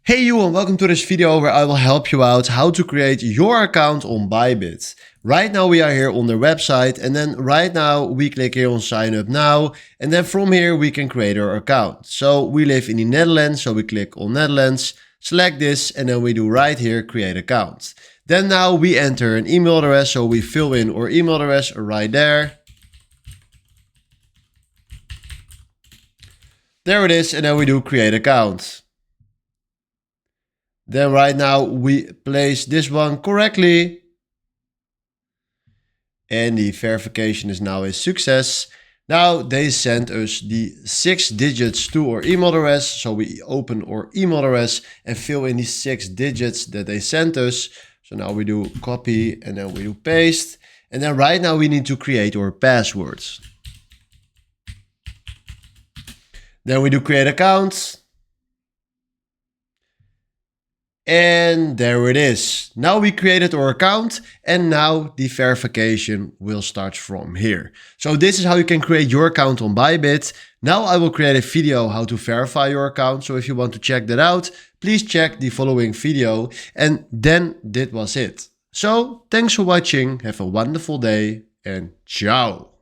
Hey you, and welcome to this video where I will help you out how to create your account on ByBit. Right now we are here on their website, and then right now we click here on sign up now, and then from here we can create our account. So we live in the Netherlands, so we click on Netherlands, select this, and then we do right here create account. Then now we enter an email address, so we fill in our email address right there. There it is, and then we do create account. Then right now we place this one correctly. And the verification is now a success. Now they send us the 6 digits to our email address. So we open our email address and fill in the 6 digits that they sent us. So now we do copy and then we do paste. And then right now we need to create our passwords. Then we do create account. And there it is. Now we created our account and now the verification will start from here. So this is how you can create your account on ByBit. Now I will create a video how to verify your account. So if you want to check that out, please check the following video. And then that was it. So thanks for watching. Have a wonderful day and ciao.